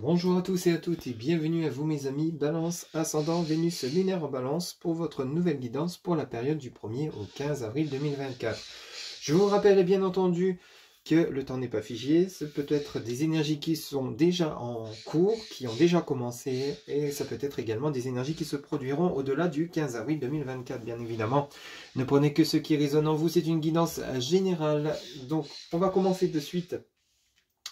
Bonjour à tous et à toutes et bienvenue à vous mes amis Balance, ascendant, Vénus lunaire en Balance pour votre nouvelle guidance pour la période du 1er au 15 avril 2024. Je vous rappelle bien entendu que le temps n'est pas figé, c'est peut-être des énergies qui sont déjà en cours, qui ont déjà commencé, et ça peut être également des énergies qui se produiront au-delà du 15 avril 2024, bien évidemment. Ne prenez que ce qui résonne en vous, c'est une guidance générale. Donc on va commencer de suite,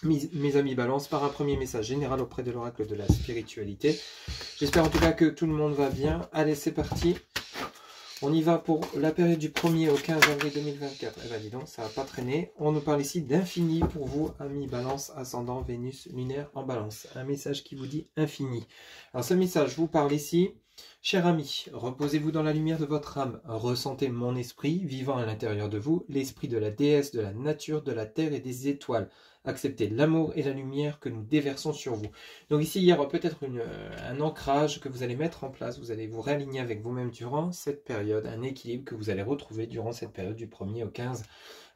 mes amis Balance, par un premier message général auprès de l'oracle de la spiritualité. J'espère en tout cas que tout le monde va bien. Allez, c'est parti. On y va pour la période du 1er au 15 avril 2024. Eh bien, dis donc, ça va pas traîner. On nous parle ici d'infini pour vous, amis Balance, ascendant, Vénus, lunaire en Balance. Un message qui vous dit infini. Alors, ce message vous parle ici. Cher ami, reposez-vous dans la lumière de votre âme. Ressentez mon esprit vivant à l'intérieur de vous, l'esprit de la déesse, de la nature, de la terre et des étoiles. Acceptez l'amour et la lumière que nous déversons sur vous. Donc ici, il y aura peut-être un ancrage que vous allez mettre en place. Vous allez vous réaligner avec vous-même durant cette période, un équilibre que vous allez retrouver durant cette période du 1er au 15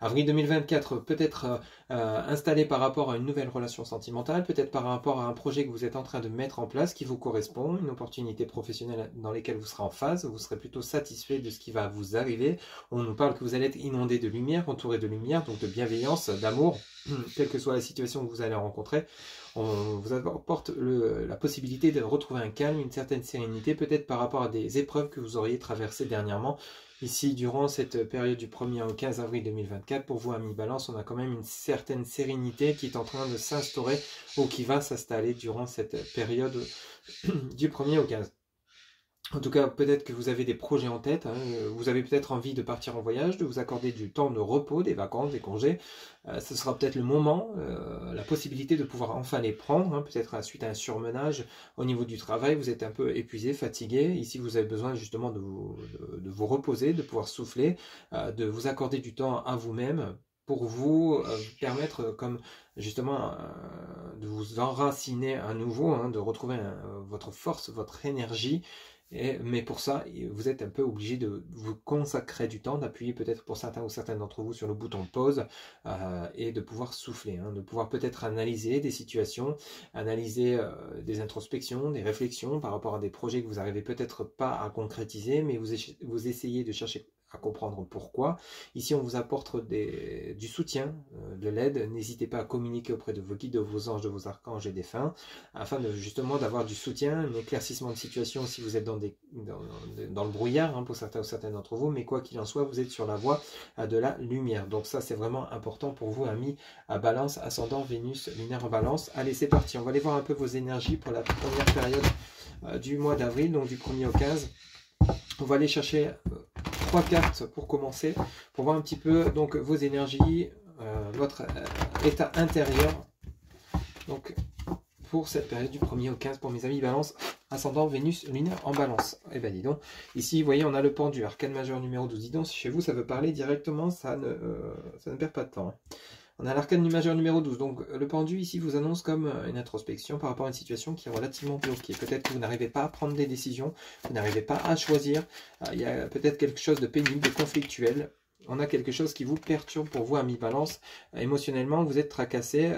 avril 2024. Peut-être installé par rapport à une nouvelle relation sentimentale, peut-être par rapport à un projet que vous êtes en train de mettre en place qui vous correspond, une opportunité professionnelle dans laquelle vous serez en phase, vous serez plutôt satisfait de ce qui va vous arriver. On nous parle que vous allez être inondé de lumière, entouré de lumière, donc de bienveillance, d'amour. Quelle que soit la situation que vous allez rencontrer, on vous apporte la possibilité de retrouver un calme, une certaine sérénité, peut-être par rapport à des épreuves que vous auriez traversées dernièrement. Ici, durant cette période du 1er au 15 avril 2024, pour vous, amis Balance, on a quand même une certaine sérénité qui est en train de s'instaurer ou qui va s'installer durant cette période du 1er au 15. En tout cas, peut-être que vous avez des projets en tête, hein. Vous avez peut-être envie de partir en voyage, de vous accorder du temps de repos, des vacances, des congés. Ce sera peut-être le moment, la possibilité de pouvoir enfin les prendre, hein. Peut-être suite à un surmenage au niveau du travail, vous êtes un peu épuisé, fatigué. Ici, vous avez besoin justement de vous reposer, de pouvoir souffler, de vous accorder du temps à vous-même pour vous permettre, comme justement, de vous enraciner à nouveau, hein, de retrouver votre force, votre énergie. Mais pour ça, vous êtes un peu obligé de vous consacrer du temps, d'appuyer peut-être pour certains ou certaines d'entre vous sur le bouton pause et de pouvoir souffler, hein, de pouvoir peut-être analyser des situations, analyser des introspections, des réflexions par rapport à des projets que vous n'arrivez peut-être pas à concrétiser, mais vous essayez de chercher à comprendre pourquoi. Ici, on vous apporte du soutien, de l'aide. N'hésitez pas à communiquer auprès de vos guides, de vos anges, de vos archanges et défunts, afin de justement d'avoir du soutien, un éclaircissement de situation si vous êtes dans le brouillard, hein, pour certains ou certaines d'entre vous, mais quoi qu'il en soit, vous êtes sur la voie de la lumière. Donc ça, c'est vraiment important pour vous, amis à Balance, ascendant, Vénus, lunaire en Balance. Allez, c'est parti. On va aller voir un peu vos énergies pour la première période du mois d'avril, donc du 1er au 15. On va aller chercher 3 cartes pour commencer, pour voir un petit peu donc vos énergies, votre état intérieur. Donc pour cette période du 1er au 15 pour mes amis Balance, ascendant, Vénus, lunaire en Balance. Et bien dis donc, ici vous voyez on a le pendu, arcane majeur numéro 12. Dis donc, si chez vous ça veut parler directement, ça ne perd pas de temps, hein. On a l'arcane majeur numéro 12, donc le pendu ici vous annonce comme une introspection par rapport à une situation qui est relativement bloquée. Peut-être que vous n'arrivez pas à prendre des décisions, vous n'arrivez pas à choisir, il y a peut-être quelque chose de pénible, de conflictuel. On a quelque chose qui vous perturbe pour vous, amis Balance. Émotionnellement, vous êtes tracassé.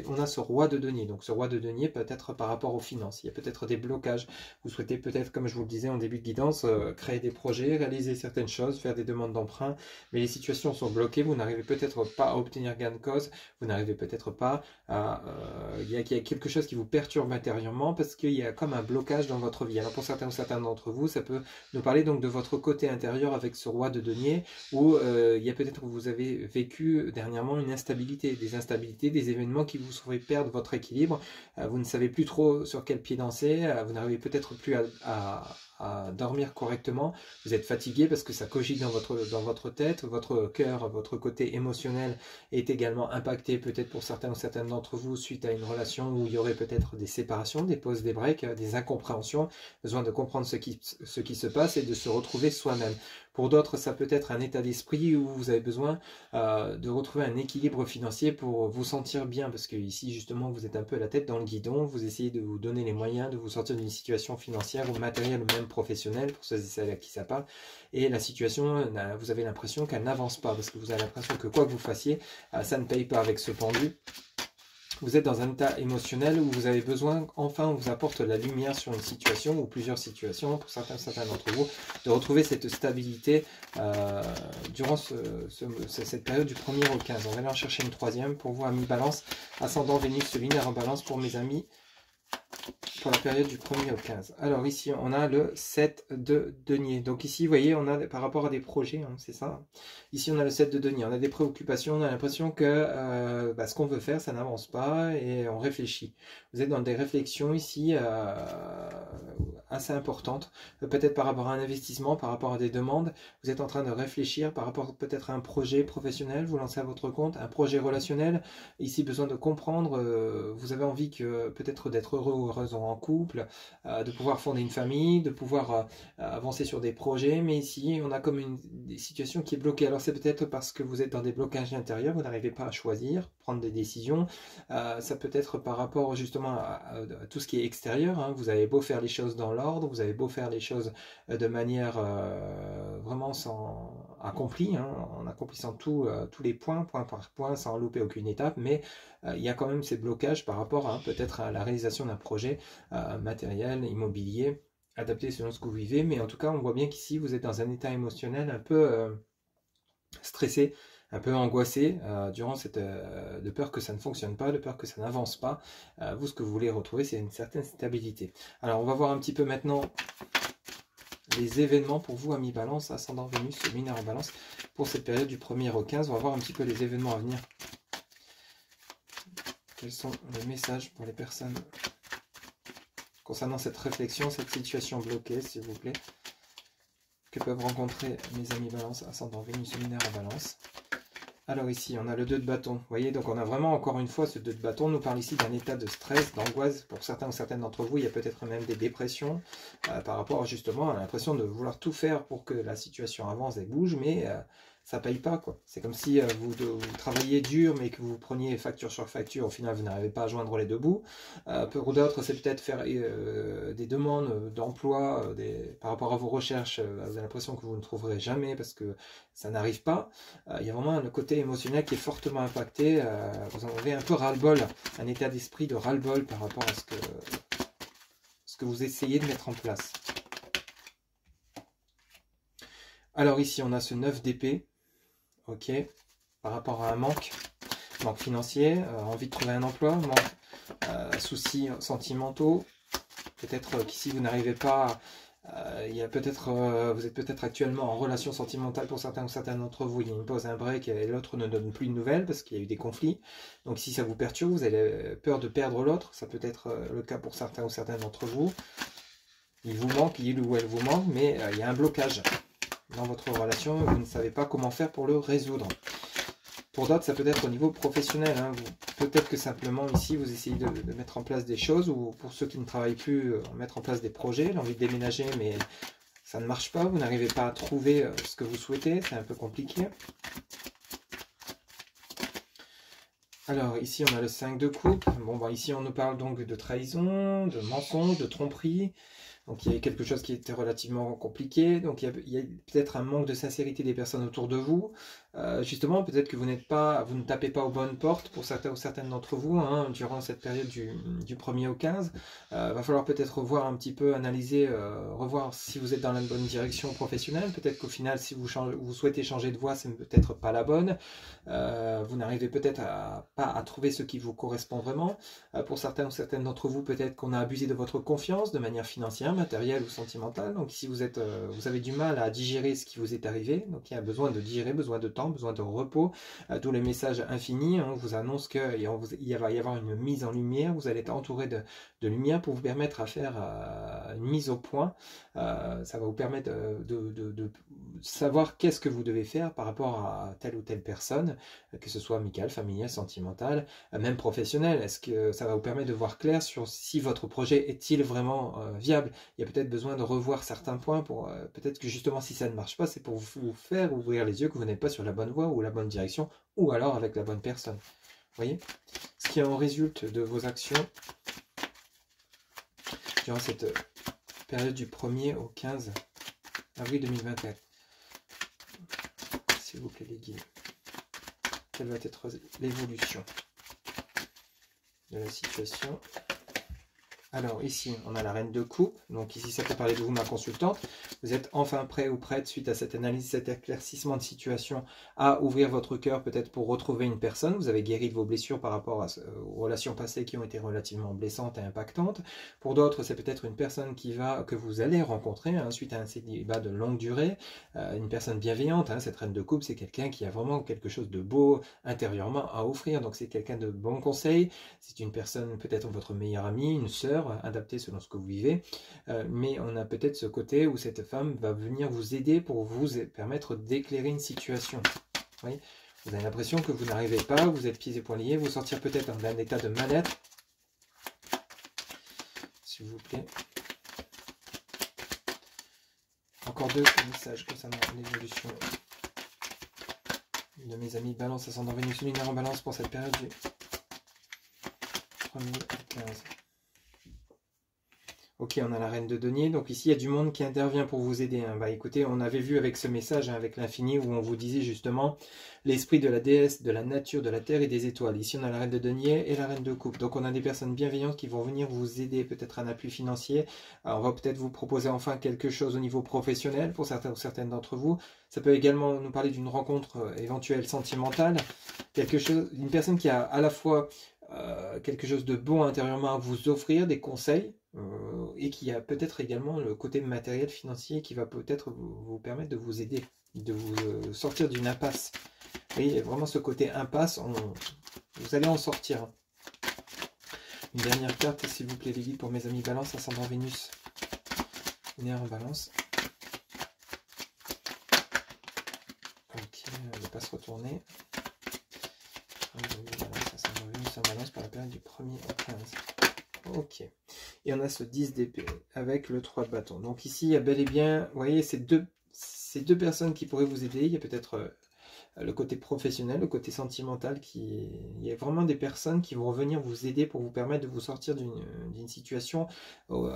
On a ce roi de denier. Donc ce roi de denier peut être par rapport aux finances. Il y a peut-être des blocages. Vous souhaitez peut-être, comme je vous le disais en début de guidance, créer des projets, réaliser certaines choses, faire des demandes d'emprunt. Mais les situations sont bloquées. Vous n'arrivez peut-être pas à obtenir gain de cause. Vous n'arrivez peut-être pas à... il y a quelque chose qui vous perturbe intérieurement parce qu'il y a comme un blocage dans votre vie. Alors pour certains ou certaines d'entre vous, ça peut nous parler donc de votre côté intérieur avec ce roi de denier où il y a peut-être que vous avez vécu dernièrement une instabilité, des instabilités, des événements qui vous feraient perdre votre équilibre. Vous ne savez plus trop sur quel pied danser, vous n'arrivez peut-être plus à dormir correctement, vous êtes fatigué parce que ça cogite dans votre tête, votre cœur, votre côté émotionnel est également impacté peut-être pour certains ou certaines d'entre vous suite à une relation où il y aurait peut-être des séparations, des pauses, des breaks, des incompréhensions, besoin de comprendre ce qui se passe et de se retrouver soi-même. Pour d'autres, ça peut être un état d'esprit où vous avez besoin de retrouver un équilibre financier pour vous sentir bien, parce que ici, justement, vous êtes un peu la tête dans le guidon, vous essayez de vous donner les moyens de vous sortir d'une situation financière ou matérielle ou même professionnelle, pour ceux et celles à qui ça parle, et la situation, vous avez l'impression qu'elle n'avance pas, parce que vous avez l'impression que quoi que vous fassiez, ça ne paye pas avec ce pendu. vous êtes dans un état émotionnel où vous avez besoin, enfin on vous apporte la lumière sur une situation ou plusieurs situations, pour certains d'entre vous, de retrouver cette stabilité durant cette période du 1er au 15. On va aller en chercher une troisième pour vous, amis Balance, ascendant Vénus lunaire en Balance pour mes amis, pour la période du 1er au 15. Alors ici, on a le 7 de denier. Donc ici, vous voyez, on a par rapport à des projets, hein, c'est ça. Ici, on a le 7 de denier. On a des préoccupations, on a l'impression que ce qu'on veut faire, ça n'avance pas et on réfléchit. Vous êtes dans des réflexions ici assez importantes, peut-être par rapport à un investissement, par rapport à des demandes. Vous êtes en train de réfléchir par rapport peut-être à un projet professionnel, vous lancez à votre compte, un projet relationnel. Ici, besoin de comprendre, vous avez envie que peut-être d'être heureux ou heureuse en couple, de pouvoir fonder une famille, de pouvoir avancer sur des projets, mais ici on a comme des situations qui est bloquée. Alors c'est peut-être parce que vous êtes dans des blocages intérieurs, vous n'arrivez pas à choisir, prendre des décisions, ça peut être par rapport justement à tout ce qui est extérieur, hein. Vous avez beau faire les choses dans l'ordre, vous avez beau faire les choses de manière vraiment accomplie, hein, en accomplissant tous les points, point par point, sans louper aucune étape, mais il y a quand même ces blocages par rapport peut-être à la réalisation d'un projet matériel, immobilier, adapté selon ce que vous vivez. Mais en tout cas, on voit bien qu'ici, vous êtes dans un état émotionnel un peu stressé, un peu angoissé, durant de peur que ça ne fonctionne pas, de peur que ça n'avance pas. Vous, ce que vous voulez retrouver, c'est une certaine stabilité. Alors, on va voir un petit peu maintenant les événements pour vous, amis Balance, ascendant Vénus, lunaire en Balance, pour cette période du 1er au 15. On va voir un petit peu les événements à venir. Quels sont les messages pour les personnes concernant cette réflexion, cette situation bloquée, s'il vous plaît, que peuvent rencontrer mes amis Balance, ascendant Vénus lunaire en Balance. Alors ici, on a le 2 de bâton. Vous voyez, donc on a vraiment, encore une fois, ce 2 de bâton nous parle ici d'un état de stress, d'angoisse. Pour certains ou certaines d'entre vous, il y a peut-être même des dépressions par rapport justement à l'impression de vouloir tout faire pour que la situation avance et bouge, mais ça paye pas, quoi. C'est comme si vous travailliez dur, mais que vous preniez facture sur facture. Au final, vous n'arrivez pas à joindre les deux bouts. Pour d'autres, c'est peut-être faire des demandes d'emploi par rapport à vos recherches. Vous avez l'impression que vous ne trouverez jamais parce que ça n'arrive pas. Il y a vraiment le côté émotionnel qui est fortement impacté. Vous en avez un peu ras-le-bol, un état d'esprit de ras-le-bol par rapport à ce que vous essayez de mettre en place. Alors ici, on a ce 9 d'épée. Ok, par rapport à un manque financier, envie de trouver un emploi, soucis sentimentaux, peut-être qu'ici vous n'arrivez pas, il y a peut-être, vous êtes peut-être actuellement en relation sentimentale pour certains ou certaines d'entre vous, il y a une pause, un break et l'autre ne donne plus de nouvelles parce qu'il y a eu des conflits, donc si ça vous perturbe, vous avez peur de perdre l'autre, ça peut être le cas pour certains ou certaines d'entre vous, il vous manque, il ou elle vous manque, mais il y a un blocage dans votre relation, vous ne savez pas comment faire pour le résoudre. Pour d'autres, ça peut être au niveau professionnel. Hein. Peut-être que simplement ici, vous essayez de mettre en place des choses, ou pour ceux qui ne travaillent plus, mettre en place des projets, l'envie de déménager, mais ça ne marche pas, vous n'arrivez pas à trouver ce que vous souhaitez, c'est un peu compliqué. Alors ici, on a le 5 de coupe. Bon, ici, on nous parle donc de trahison, de mensonge, de tromperie. Donc il y a quelque chose qui était relativement compliqué, donc il y a peut-être un manque de sincérité des personnes autour de vous. Justement, peut-être que vous ne tapez pas aux bonnes portes pour certains ou certaines d'entre vous, hein, durant cette période du 1er au 15. Va falloir peut-être revoir un petit peu, analyser, revoir si vous êtes dans la bonne direction professionnelle. Peut-être qu'au final, si vous souhaitez changer de voie, c'est peut-être pas la bonne. Vous n'arrivez peut-être pas à trouver ce qui vous correspond vraiment. Pour certains ou certaines d'entre vous, peut-être qu'on a abusé de votre confiance de manière financière, matérielle ou sentimentale. Donc ici, vous avez du mal à digérer ce qui vous est arrivé. Donc il y a besoin de digérer, besoin de temps, besoin de repos. D'où les messages infinis. On vous annonce qu'il va y avoir une mise en lumière. Vous allez être entouré de lumière pour vous permettre à faire une mise au point. Ça va vous permettre de savoir qu'est-ce que vous devez faire par rapport à telle ou telle personne, que ce soit amicale, familiale, sentimentale, même professionnelle. Est-ce que ça va vous permettre de voir clair sur si votre projet est-il vraiment viable? Il y a peut-être besoin de revoir certains points pour peut-être que justement si ça ne marche pas, c'est pour vous faire ouvrir les yeux que vous n'êtes pas sur la bonne voie ou la bonne direction, ou alors avec la bonne personne. Vous voyez? Ce qui en résulte de vos actions durant cette période du 1er au 15 avril 2024. S'il vous plaît les guides. Quelle va être l'évolution? de la situation. Alors ici, on a la reine de coupe. Donc ici, ça peut parler de vous, ma consultante. Vous êtes enfin prêt ou prête, suite à cette analyse, cet éclaircissement de situation, à ouvrir votre cœur peut-être pour retrouver une personne. Vous avez guéri de vos blessures par rapport aux relations passées qui ont été relativement blessantes et impactantes. Pour d'autres, c'est peut-être une personne que vous allez rencontrer suite à un célibat de longue durée. Une personne bienveillante. Cette reine de coupe, c'est quelqu'un qui a vraiment quelque chose de beau intérieurement à offrir. Donc c'est quelqu'un de bon conseil. C'est une personne, peut-être votre meilleure amie, une sœur, adapté selon ce que vous vivez, mais on a peut-être ce côté où cette femme va venir vous aider pour vous permettre d'éclairer une situation. Oui, vous avez l'impression que vous n'arrivez pas, vous êtes pieds et poings liés, vous sortir peut-être d'un état de mal-être, s'il vous plaît. Encore deux messages concernant l'évolution de mes amis Balance, ascendant Vénus lunaire en Balance pour cette période du 1er au 15. Ok, on a la reine de denier, donc ici il y a du monde qui intervient pour vous aider. Bah écoutez, on avait vu avec ce message, avec l'infini, où on vous disait justement l'esprit de la déesse, de la nature, de la terre et des étoiles. Ici on a la reine de denier et la reine de coupe. Donc on a des personnes bienveillantes qui vont venir vous aider, peut-être un appui financier. Alors, on va peut-être vous proposer enfin quelque chose au niveau professionnel pour certains ou certaines d'entre vous. Ça peut également nous parler d'une rencontre éventuelle sentimentale. Une personne qui a à la fois quelque chose de bon intérieurement à vous offrir, des conseils, et qui a peut-être également le côté matériel, financier, qui va peut-être vous permettre de vous aider, de vous sortir d'une impasse. Et vraiment ce côté impasse, vous allez en sortir. Une dernière carte, s'il vous plaît, les guides pour mes amis Balance, ascendant Vénus, lunaire en Balance. Ok, elle ne va pas se retourner. Balance, ascendant Vénus en Balance pour la période du 1er au 15. Ok, et on a ce 10 d'épée avec le 3 de bâton. Donc ici, il y a bel et bien, vous voyez, ces deux personnes qui pourraient vous aider. Il y a peut-être le côté professionnel, le côté sentimental, il y a vraiment des personnes qui vont venir vous aider pour vous permettre de vous sortir d'une situation où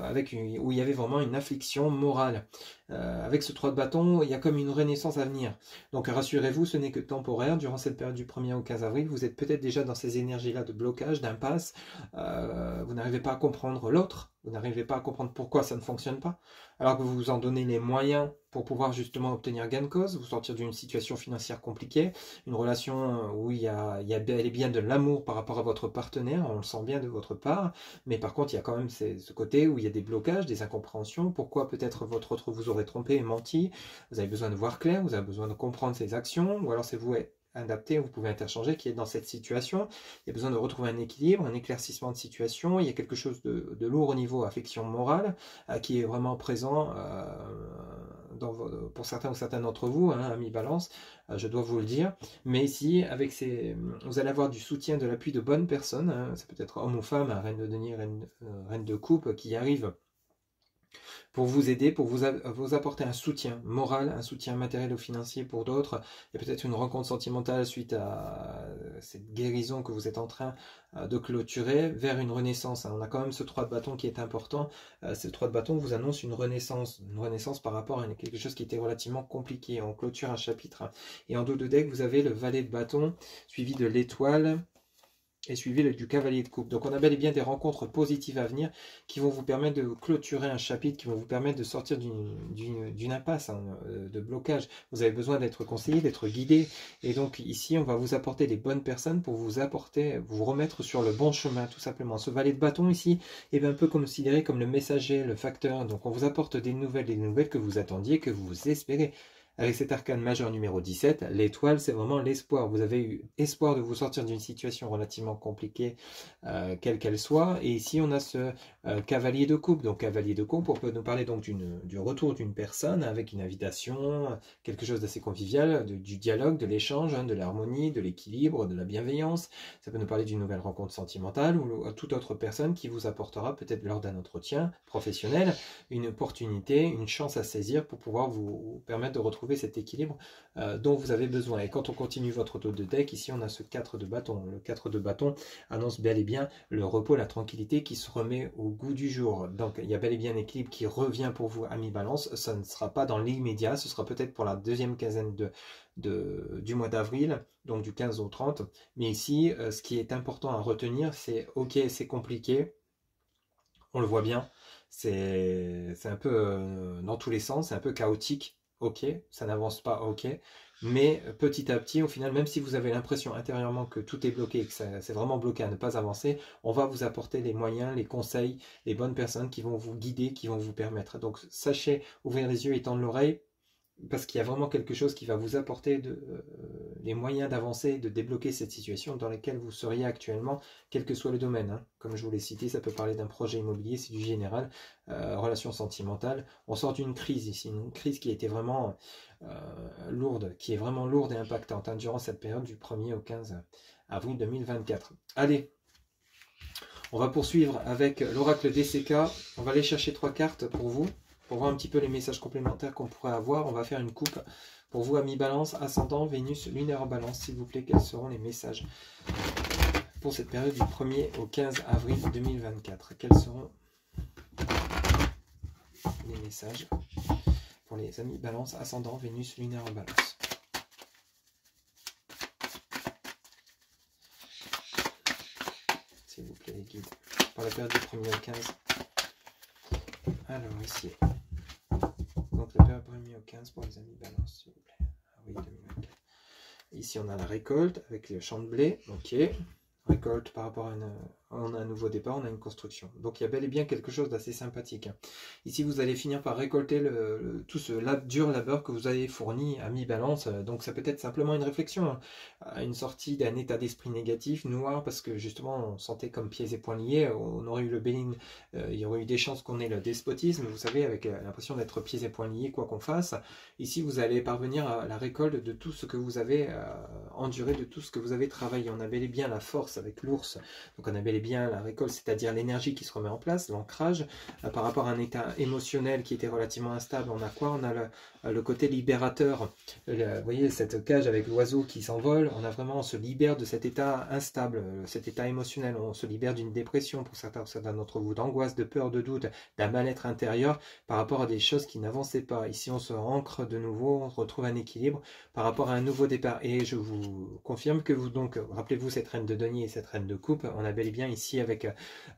il y avait vraiment une affliction morale. Avec ce 3 de bâton, il y a comme une renaissance à venir. Donc rassurez-vous, ce n'est que temporaire. Durant cette période du 1er au 15 avril, vous êtes peut-être déjà dans ces énergies-là de blocage, d'impasse. Vous n'arrivez pas à comprendre l'autre. Vous n'arrivez pas à comprendre pourquoi ça ne fonctionne pas, alors que vous vous en donnez les moyens pour pouvoir justement obtenir gain de cause, vous sortir d'une situation financière compliquée, une relation où il y a bel et bien de l'amour par rapport à votre partenaire, on le sent bien de votre part, mais par contre il y a quand même ce côté où il y a des blocages, des incompréhensions, pourquoi peut-être votre autre vous aurait trompé et menti, vous avez besoin de voir clair, vous avez besoin de comprendre ses actions, ou alors c'est vous adapté, vous pouvez interchanger, qui est dans cette situation. Il y a besoin de retrouver un équilibre, un éclaircissement de situation. Il y a quelque chose de lourd au niveau affection morale qui est vraiment présent pour certains ou certaines d'entre vous, amis Balance, je dois vous le dire. Mais ici, vous allez avoir du soutien, de l'appui de bonnes personnes. Ça peut être homme ou femme, reine de denier, reine de coupe, qui arrive pour vous aider, pour vous apporter un soutien moral, un soutien matériel ou financier pour d'autres. Il y a peut-être une rencontre sentimentale suite à cette guérison que vous êtes en train de clôturer vers une renaissance. On a quand même ce 3 de bâton qui est important. Ce 3 de bâton vous annonce une renaissance par rapport à quelque chose qui était relativement compliqué. On clôture un chapitre. Et en dos de deck, vous avez le valet de bâton suivi de l'étoile et suivi du cavalier de coupe. Donc on a bel et bien des rencontres positives à venir qui vont vous permettre de clôturer un chapitre, qui vont vous permettre de sortir d'une impasse, de blocage. Vous avez besoin d'être conseillé, d'être guidé. Et donc ici, on va vous apporter les bonnes personnes pour vous remettre sur le bon chemin, tout simplement. Ce valet de bâton ici est un peu considéré comme le messager, le facteur. Donc on vous apporte des nouvelles que vous attendiez, que vous espérez. Avec cet arcane majeur numéro 17, l'étoile, c'est vraiment l'espoir. Vous avez eu espoir de vous sortir d'une situation relativement compliquée, quelle qu'elle soit. Et ici, on a ce cavalier de coupe. Donc, cavalier de coupe, on peut nous parler donc du retour d'une personne avec une invitation, quelque chose d'assez convivial, du dialogue, de l'échange, de l'harmonie, de l'équilibre, de la bienveillance. Ça peut nous parler d'une nouvelle rencontre sentimentale ou toute autre personne qui vous apportera peut-être lors d'un entretien professionnel une opportunité, une chance à saisir pour pouvoir vous permettre de retrouver retrouver cet équilibre dont vous avez besoin. Et quand on continue votre tour de deck, ici on a ce 4 de bâton. Le 4 de bâton annonce bel et bien le repos, la tranquillité qui se remet au goût du jour. Donc il y a bel et bien un équilibre qui revient pour vous, amis Balance. Ça ne sera pas dans l'immédiat, ce sera peut-être pour la deuxième quinzaine du mois d'avril, donc du 15 au 30. Mais ici, ce qui est important à retenir, c'est ok, c'est compliqué, on le voit bien, c'est un peu dans tous les sens, c'est un peu chaotique, ok, ça n'avance pas, ok, mais petit à petit, au final, même si vous avez l'impression intérieurement que tout est bloqué, que c'est vraiment bloqué à ne pas avancer, on va vous apporter les moyens, les conseils, les bonnes personnes qui vont vous guider, qui vont vous permettre. Donc sachez ouvrir les yeux et tendre l'oreille, parce qu'il y a vraiment quelque chose qui va vous apporter les moyens d'avancer, de débloquer cette situation dans laquelle vous seriez actuellement, quel que soit le domaine. Hein. Comme je vous l'ai cité, ça peut parler d'un projet immobilier, c'est du général, relations sentimentales. On sort d'une crise ici, une crise qui a été vraiment lourde, qui est vraiment lourde et impactante hein, durant cette période du 1er au 15 avril 2024. Allez, on va poursuivre avec l'oracle DCK. On va aller chercher 3 cartes pour vous. Pour voir un petit peu les messages complémentaires qu'on pourrait avoir, on va faire une coupe pour vous, amis Balance, ascendant, Vénus, lunaire en Balance. S'il vous plaît, quels seront les messages pour cette période du 1er au 15 avril 2024? Quels seront les messages pour les amis Balance, ascendant, Vénus, lunaire en Balance? S'il vous plaît, les guides, pour la période du 1er au 15. Alors, ici. Donc la période 1er au 15 pour les amis Balance, s'il vous plaît. Ah oui, 2024. Ici, on a la récolte avec le champ de blé. Ok. Récolte par rapport à on a un nouveau départ, on a une construction. Donc il y a bel et bien quelque chose d'assez sympathique. Ici, vous allez finir par récolter tout ce dur labeur que vous avez fourni à mi-balance. Donc ça peut être simplement une réflexion, hein. Une sortie d'un état d'esprit négatif, noir, parce que justement on sentait comme pieds et poings liés. On aurait eu le bénin, il y aurait eu des chances qu'on ait le despotisme, vous savez, avec l'impression d'être pieds et poings liés, quoi qu'on fasse. Ici, vous allez parvenir à la récolte de tout ce que vous avez enduré, de tout ce que vous avez travaillé. On a bel et bien la force avec l'ours, donc on a bel et bien la récolte, c'est-à-dire l'énergie qui se remet en place, l'ancrage, par rapport à un état émotionnel qui était relativement instable. On a quoi? On a le côté libérateur, vous voyez cette cage avec l'oiseau qui s'envole, on a vraiment, on se libère de cet état instable, cet état émotionnel, on se libère d'une dépression pour certains d'entre vous, d'angoisse, de peur, de doute, d'un mal-être intérieur par rapport à des choses qui n'avançaient pas. Ici on se ancre de nouveau, on retrouve un équilibre par rapport à un nouveau départ, et je vous confirme que vous, donc, rappelez-vous cette reine de denier et cette reine de coupe, on a bel et bien ici avec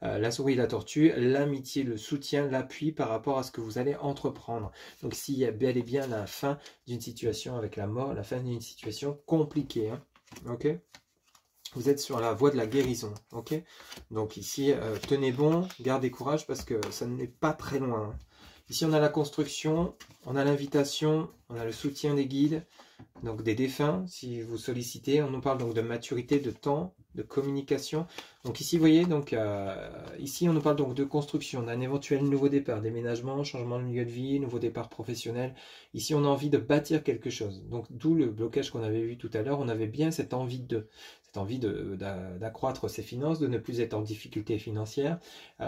la souris et la tortue, l'amitié, le soutien, l'appui par rapport à ce que vous allez entreprendre. Donc s'il y a bel et bien la fin d'une situation avec la mort, la fin d'une situation compliquée, hein. Ok, vous êtes sur la voie de la guérison, ok. Donc ici, tenez bon, gardez courage parce que ça n'est pas très loin, hein. Ici on a la construction, on a l'invitation, on a le soutien des guides, donc des défunts, si vous sollicitez. On nous parle donc de maturité, de temps, de communication. Donc ici, vous voyez, donc ici on nous parle donc de construction, d'un éventuel nouveau départ, déménagement, changement de lieu de vie, nouveau départ professionnel. Ici, on a envie de bâtir quelque chose. Donc d'où le blocage qu'on avait vu tout à l'heure. On avait bien cette envie d'accroître ses finances, de ne plus être en difficulté financière.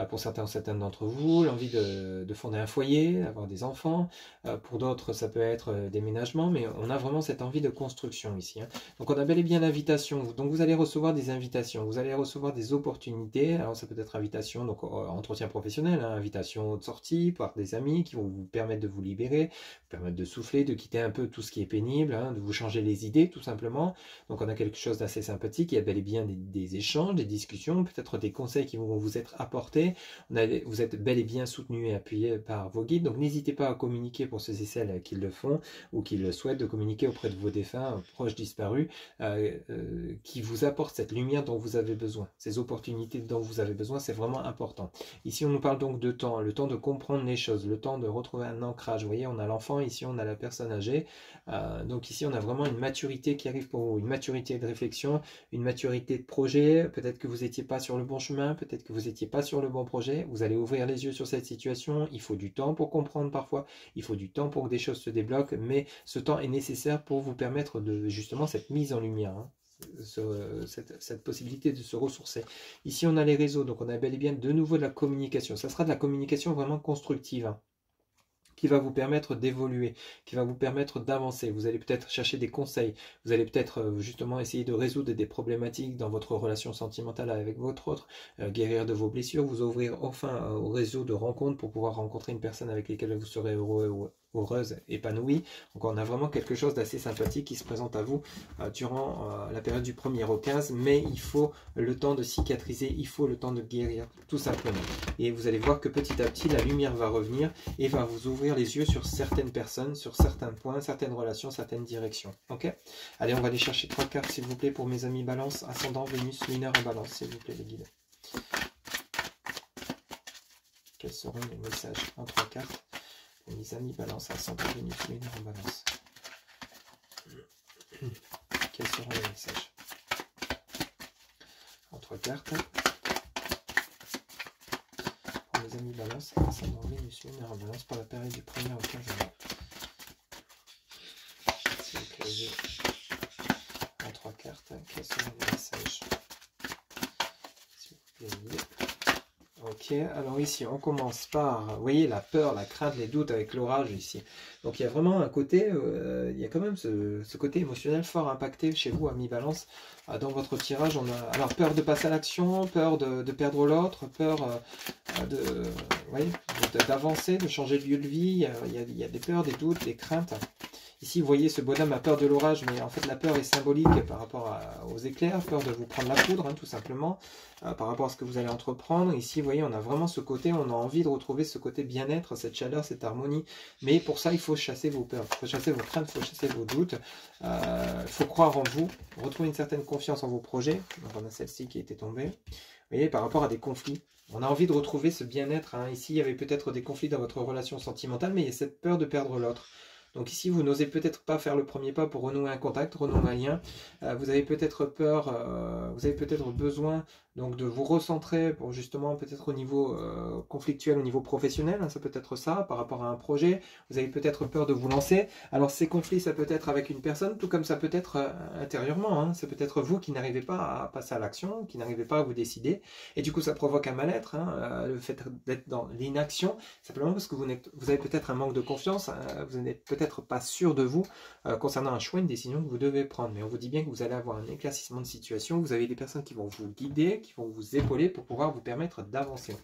Pour certains d'entre vous, l'envie de fonder un foyer, d'avoir des enfants. Pour d'autres, ça peut être déménagement, mais on a vraiment cette envie de construction ici, hein. Donc on a bel et bien l'invitation. Donc vous allez recevoir des invitations, vous allez recevoir des opportunités. Alors ça peut être invitation, donc entretien professionnel, hein, invitation de sortie par des amis qui vont vous permettre de vous libérer, vous permettre de souffler, de quitter un peu tout ce qui est pénible, hein, de vous changer les idées tout simplement. Donc on a quelque chose d'assez sympathique. Il y a bel et bien des échanges, des discussions, peut-être des conseils qui vont vous être apportés. Vous êtes bel et bien soutenu et appuyé par vos guides. Donc n'hésitez pas à communiquer pour ceux et celles qui le font ou qui le souhaitent, de communiquer auprès de vos défunts, proches disparus, qui vous apportent cette lumière dont vous avez besoin, ces opportunités dont vous avez besoin. C'est vraiment important. Ici, on nous parle donc de temps, le temps de comprendre les choses, le temps de retrouver un ancrage. Vous voyez, on a l'enfant, ici on a la personne âgée. Donc ici, on a vraiment une maturité qui arrive pour vous, une maturité de réflexion, une maturité de projet. Peut-être que vous n'étiez pas sur le bon chemin, peut-être que vous n'étiez pas sur le bon projet. Vous allez ouvrir les yeux sur cette situation. Il faut du temps pour comprendre parfois, il faut du temps pour que des choses se débloquent, mais ce temps est nécessaire pour vous permettre de justement cette mise en lumière, hein, cette possibilité de se ressourcer. Ici on a les réseaux, donc on a bel et bien de nouveau de la communication. Ça sera de la communication vraiment constructive, hein, qui va vous permettre d'évoluer, qui va vous permettre d'avancer. Vous allez peut-être chercher des conseils, vous allez peut-être justement essayer de résoudre des problématiques dans votre relation sentimentale avec votre autre, guérir de vos blessures, vous ouvrir enfin au réseau de rencontres pour pouvoir rencontrer une personne avec laquelle vous serez heureux ou heureuse, épanouie. Donc on a vraiment quelque chose d'assez sympathique qui se présente à vous durant la période du 1er au 15, mais il faut le temps de cicatriser, il faut le temps de guérir, tout simplement. Et vous allez voir que petit à petit, la lumière va revenir et va vous ouvrir les yeux sur certaines personnes, sur certains points, certaines relations, certaines directions. Ok? Allez, on va aller chercher 3 cartes, s'il vous plaît, pour mes amis Balance, Ascendant, Vénus, Lunaire en Balance, s'il vous plaît, les guides. Quels seront les messages en 3 cartes pour mes amis Balance, Ascendant, Vénus, Lunaire en Balance? Quels seront les messages en 3 cartes pour mes amis Balance, Ascendant, Vénus, Lunaire en Balance pour la période du 1er au 15 avril? S'il vous plaît, en 3 cartes, quels seront les messages? S'il vous plaît, ok, alors ici on commence par, vous voyez, la peur, la crainte, les doutes avec l'orage ici. Donc il y a vraiment un côté, il y a quand même ce côté émotionnel fort impacté chez vous, amis Balance. Dans votre tirage, on a alors peur de passer à l'action, peur de perdre l'autre, peur d'avancer, de changer de lieu de vie. Il y a des peurs, des doutes, des craintes. Ici, vous voyez, ce bonhomme a peur de l'orage, mais en fait, la peur est symbolique par rapport aux éclairs, peur de vous prendre la foudre, hein, tout simplement, par rapport à ce que vous allez entreprendre. Ici, vous voyez, on a vraiment ce côté, on a envie de retrouver ce côté bien-être, cette chaleur, cette harmonie. Mais pour ça, il faut chasser vos peurs, il faut chasser vos craintes, il faut chasser vos doutes. Il faut croire en vous, retrouver une certaine confiance en vos projets. Donc, on a celle-ci qui était tombée. Vous voyez, par rapport à des conflits. On a envie de retrouver ce bien-être. Hein. Ici, il y avait peut-être des conflits dans votre relation sentimentale, mais il y a cette peur de perdre l'autre. Donc ici, vous n'osez peut-être pas faire le premier pas pour renouer un contact, renouer un lien. Vous avez peut-être peur, vous avez peut-être besoin donc de vous recentrer pour justement peut-être au niveau conflictuel, au niveau professionnel. Hein, ça peut être ça, par rapport à un projet. Vous avez peut-être peur de vous lancer. Alors ces conflits, ça peut être avec une personne, tout comme ça peut être intérieurement. Hein. Ça peut être vous qui n'arrivez pas à passer à l'action, qui n'arrivez pas à vous décider. Et du coup, ça provoque un mal-être, hein, le fait d'être dans l'inaction, simplement parce que vous avez peut-être un manque de confiance, vous n'êtes peut-être pas sûr de vous concernant un choix, une décision que vous devez prendre. Mais on vous dit bien que vous allez avoir un éclaircissement de situation, vous avez des personnes qui vont vous guider, qui vont vous épauler pour pouvoir vous permettre d'avancer.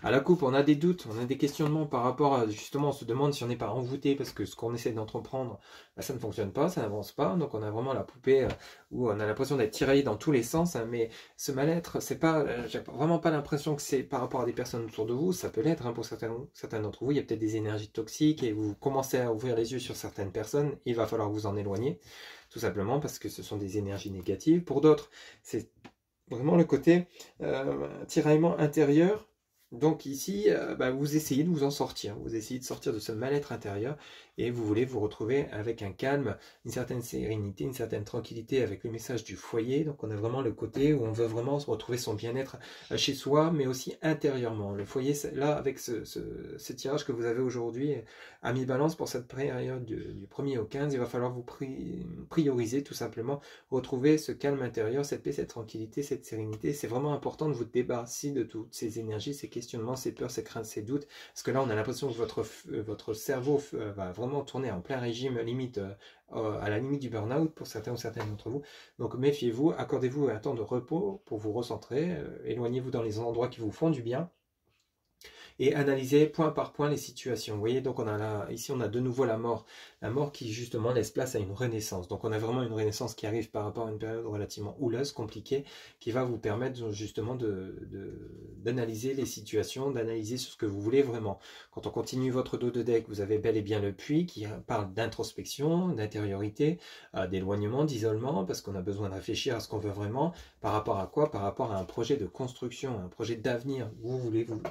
À la coupe, on a des doutes, on a des questionnements par rapport à, justement, on se demande si on n'est pas envoûté parce que ce qu'on essaie d'entreprendre, bah, ça ne fonctionne pas, ça n'avance pas. Donc on a vraiment la poupée où on a l'impression d'être tiraillé dans tous les sens. Hein, mais ce mal-être, c'est pas, j'ai vraiment pas l'impression que c'est par rapport à des personnes autour de vous. Ça peut l'être hein, pour certains d'entre vous. Il y a peut-être des énergies toxiques et vous commencez à ouvrir les yeux sur certaines personnes. Il va falloir vous en éloigner, tout simplement parce que ce sont des énergies négatives. Pour d'autres, c'est vraiment le côté tiraillement intérieur. Donc ici, vous essayez de vous en sortir, vous essayez de sortir de ce mal-être intérieur et vous voulez vous retrouver avec un calme, une certaine sérénité, une certaine tranquillité avec le message du foyer. Donc on a vraiment le côté où on veut vraiment se retrouver son bien-être chez soi, mais aussi intérieurement. Le foyer, là, avec ce tirage que vous avez aujourd'hui, ami Balance, pour cette période du 1er au 15, il va falloir vous prioriser tout simplement, retrouver ce calme intérieur, cette paix, cette tranquillité, cette sérénité. C'est vraiment important de vous débarrasser de toutes ces énergies, ces questionnements, ces peurs, ces craintes, ces doutes, parce que là on a l'impression que votre cerveau va vraiment tourner en plein régime, limite à la limite du burn-out pour certains ou certaines d'entre vous. Donc méfiez-vous, accordez-vous un temps de repos pour vous recentrer, éloignez-vous dans les endroits qui vous font du bien. Et analysez point par point les situations. Vous voyez, donc on a là, ici on a de nouveau la mort qui justement laisse place à une renaissance. Donc on a vraiment une renaissance qui arrive par rapport à une période relativement houleuse, compliquée, qui va vous permettre justement d'analyser les situations, d'analyser sur ce que vous voulez vraiment. Quand on continue votre dos de deck, vous avez bel et bien le puits qui parle d'introspection, d'intériorité, d'éloignement, d'isolement, parce qu'on a besoin de réfléchir à ce qu'on veut vraiment. Par rapport à quoi? Par rapport à un projet de construction, un projet d'avenir.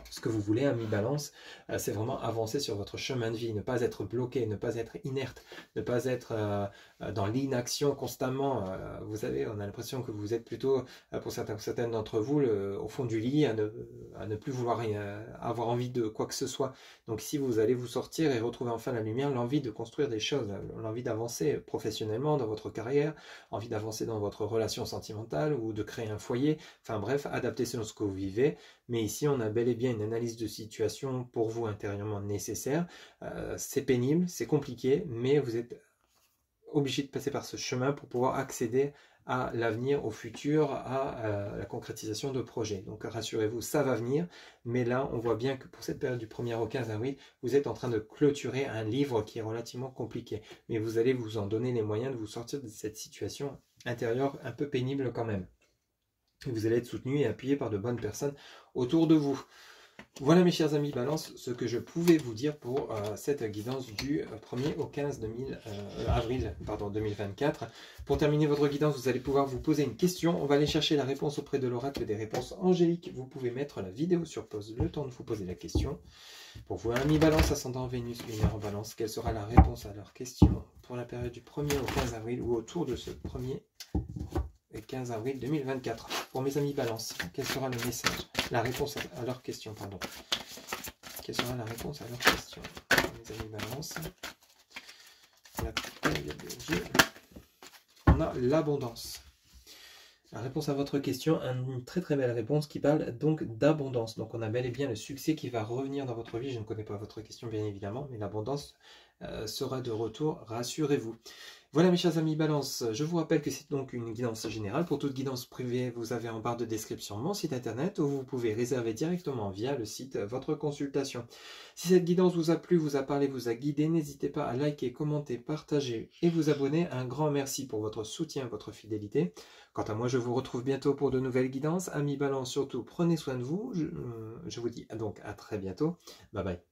Ce que vous voulez, ami Balance, c'est vraiment avancer sur votre chemin de vie, ne pas être bloqué, ne pas être inerte, ne pas être dans l'inaction constamment. Vous savez, on a l'impression que vous êtes plutôt, pour certaines d'entre vous, au fond du lit, à ne plus vouloir avoir envie de quoi que ce soit. Donc si vous allez vous sortir et retrouver enfin la lumière, l'envie de construire des choses, l'envie d'avancer professionnellement dans votre carrière, envie d'avancer dans votre relation sentimentale ou de créer un foyer, enfin bref, adapter selon ce que vous vivez. Mais ici, on a bel et bien une analyse de situation pour vous intérieurement nécessaire. C'est pénible, c'est compliqué, mais vous êtes obligé de passer par ce chemin pour pouvoir accéder à l'avenir, au futur, à la concrétisation de projets. Donc rassurez-vous, ça va venir, mais là on voit bien que pour cette période du 1er au 15 avril, vous êtes en train de clôturer un livre qui est relativement compliqué, mais vous allez vous en donner les moyens de vous sortir de cette situation intérieure un peu pénible quand même. Et vous allez être soutenu et appuyé par de bonnes personnes autour de vous. Voilà mes chers amis Balance, ce que je pouvais vous dire pour cette guidance du 1er au 15 avril 2024. Pour terminer votre guidance, vous allez pouvoir vous poser une question. On va aller chercher la réponse auprès de l'oracle des réponses angéliques. Vous pouvez mettre la vidéo sur pause le temps de vous poser la question. Pour vous, amis Balance, ascendant Vénus, lunaire en Balance, quelle sera la réponse à leur question pour la période du 1er au 15 avril ou autour de ce 1er et 15 avril 2024. Pour mes amis Balance, quel sera le message? La réponse à leur question, pardon. Quelle sera la réponse à leur question? Pour mes amis Balance, on a l'abondance. La réponse à votre question, une très très belle réponse qui parle donc d'abondance. Donc on a bel et bien le succès qui va revenir dans votre vie. Je ne connais pas votre question bien évidemment, mais l'abondance sera de retour, rassurez-vous. Voilà mes chers amis Balance, je vous rappelle que c'est donc une guidance générale. Pour toute guidance privée, vous avez en barre de description mon site internet où vous pouvez réserver directement via le site votre consultation. Si cette guidance vous a plu, vous a parlé, vous a guidé, n'hésitez pas à liker, commenter, partager et vous abonner. Un grand merci pour votre soutien, votre fidélité. Quant à moi, je vous retrouve bientôt pour de nouvelles guidances. Amis Balance, surtout, prenez soin de vous. Je vous dis donc à très bientôt. Bye bye.